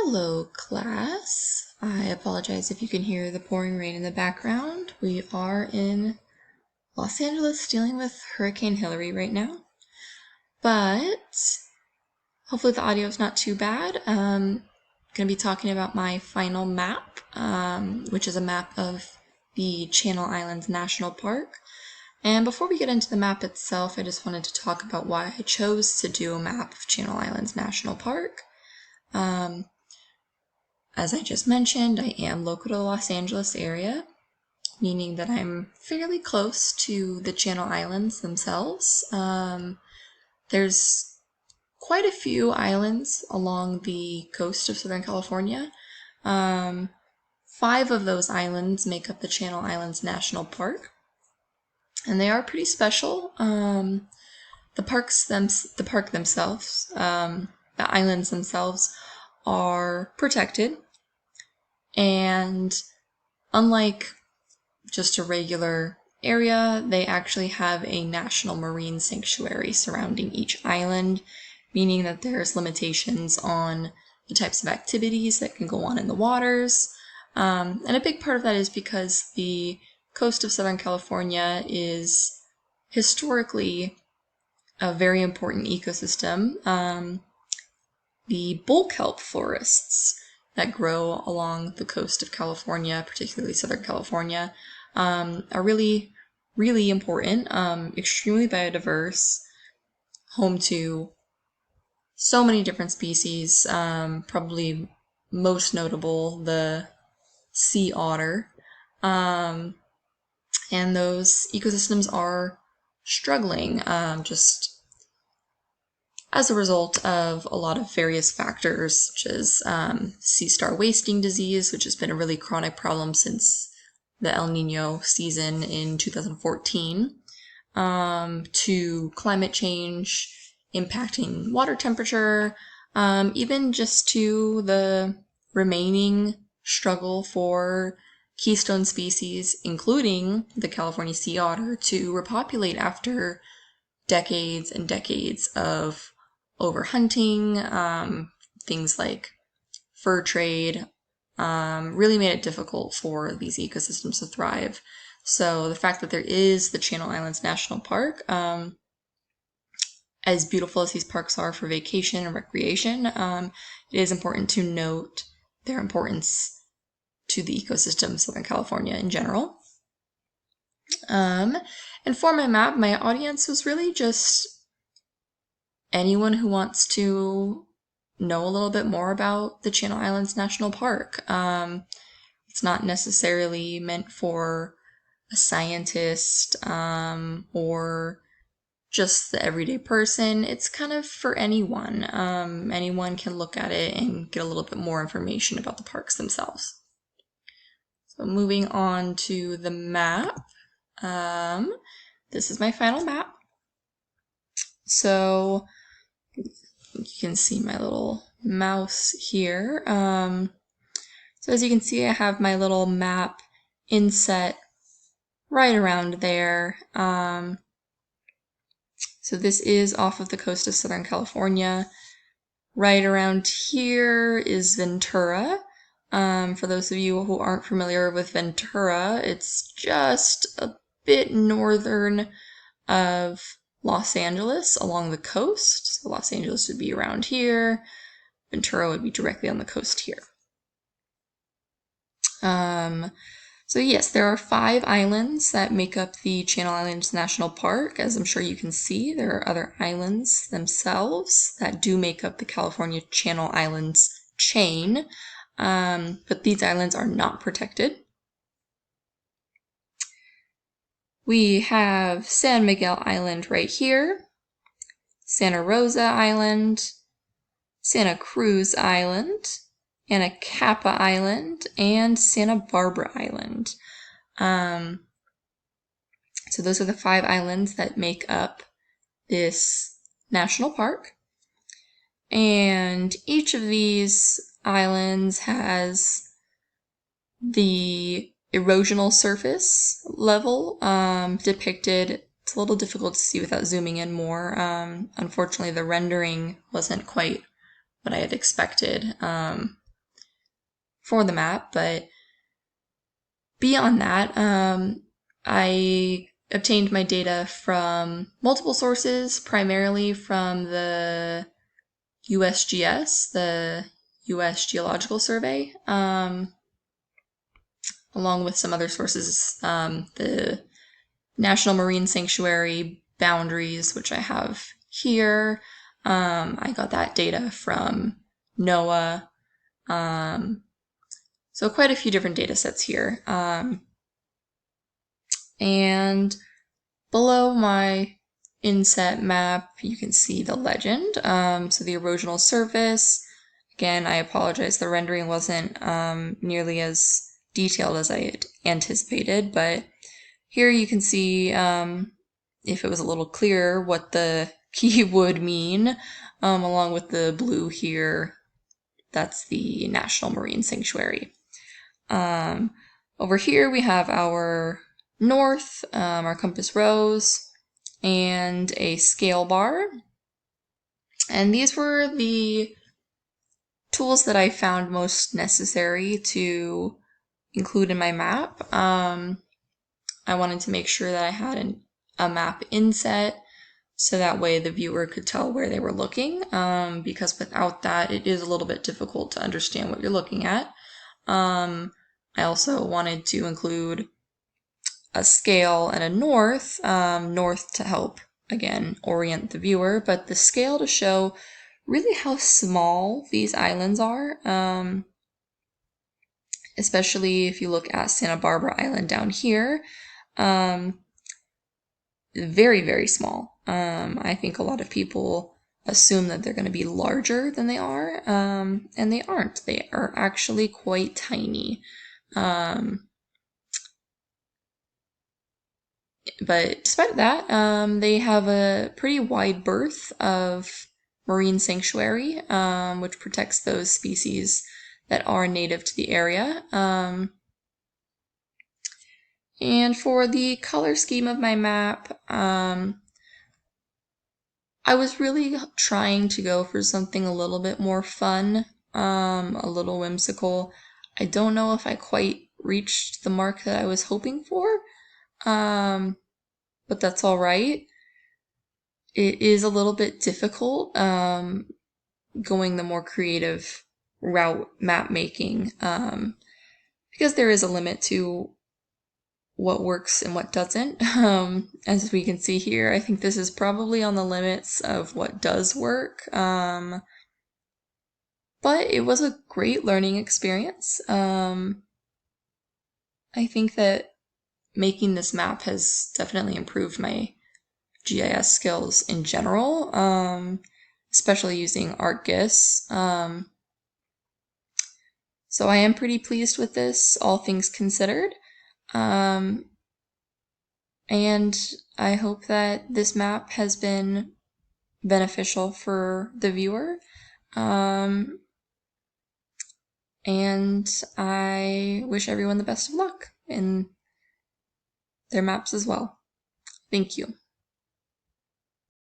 Hello, class. I apologize if you can hear the pouring rain in the background. We are in Los Angeles dealing with Hurricane Hilary right now, but hopefully the audio is not too bad. I'm going to be talking about my final map, which is a map of the Channel Islands National Park. And before we get into the map itself, I just wanted to talk about why I chose to do a map of Channel Islands National Park. As I just mentioned, I am local to the Los Angeles area, meaning that I'm fairly close to the Channel Islands themselves. There's quite a few islands along the coast of Southern California. 5 of those islands make up the Channel Islands National Park, and they are pretty special. The park themselves, the islands themselves, are protected, and unlike just a regular area, they actually have a national marine sanctuary surrounding each island, meaning that there's limitations on the types of activities that can go on in the waters. And a big part of that is because the coast of Southern California is historically a very important ecosystem. The bull kelp forests that grow along the coast of California, particularly Southern California, are really, really important, extremely biodiverse, home to so many different species, probably most notable the sea otter. And those ecosystems are struggling, just as a result of a lot of various factors, such as sea star wasting disease, which has been a really chronic problem since the El Nino season in 2014, to climate change impacting water temperature, even just to the remaining struggle for keystone species, including the California sea otter, to repopulate after decades and decades of overhunting, things like fur trade, really made it difficult for these ecosystems to thrive. So the fact that there is the Channel Islands National Park, as beautiful as these parks are for vacation and recreation, it is important to note their importance to the ecosystem of Southern California in general. And for my map, my audience was really just anyone who wants to know a little bit more about the Channel Islands National Park. It's not necessarily meant for a scientist or just the everyday person. It's kind of for anyone. Anyone can look at it and get a little bit more information about the parks themselves. So moving on to the map. This is my final map. So you can see my little mouse here. So as you can see, I have my little map inset right around there. So this is off of the coast of Southern California. Right around here is Ventura. For those of you who aren't familiar with Ventura, it's just a bit northern of Los Angeles along the coast. So Los Angeles would be around here. Ventura would be directly on the coast here. So yes, there are 5 islands that make up the Channel Islands National Park. As I'm sure you can see, there are other islands themselves that do make up the California Channel Islands chain, but these islands are not protected. We have San Miguel Island right here, Santa Rosa Island, Santa Cruz Island, Anacapa Island, and Santa Barbara Island. So those are the 5 islands that make up this national park. And each of these islands has the erosional surface level depicted. It's a little difficult to see without zooming in more. Unfortunately, the rendering wasn't quite what I had expected. for the map, but beyond that, I obtained my data from multiple sources, primarily from the USGS, the US Geological Survey, along with some other sources, the National Marine Sanctuary boundaries, which I have here. I got that data from NOAA. So quite a few different data sets here. And below my inset map, you can see the legend. So the erosional surface. Again, I apologize, the rendering wasn't nearly as detailed as I had anticipated, but here you can see, if it was a little clearer, what the key would mean, along with the blue here. That's the National Marine Sanctuary. Over here we have our north, our compass rose, and a scale bar. And these were the tools that I found most necessary to include in my map. I wanted to make sure that I had a map inset so that way the viewer could tell where they were looking, because without that it is a little bit difficult to understand what you're looking at. I also wanted to include a scale and a north, north to help, again, orient the viewer, but the scale to show really how small these islands are, especially if you look at Santa Barbara Island down here. Very, very small. I think a lot of people assume that they're going to be larger than they are, and they aren't. They are actually quite tiny. But despite that, they have a pretty wide berth of marine sanctuary, which protects those species that are native to the area. And for the color scheme of my map, I was really trying to go for something a little bit more fun, a little whimsical. I don't know if I quite reached the mark that I was hoping for, but that's all right. It is a little bit difficult going the more creative route map making, because there is a limit to what works and what doesn't. As we can see here, I think this is probably on the limits of what does work. But it was a great learning experience. I think that making this map has definitely improved my GIS skills in general, especially using ArcGIS. So I am pretty pleased with this, all things considered. And I hope that this map has been beneficial for the viewer. And I wish everyone the best of luck in their maps as well. Thank you.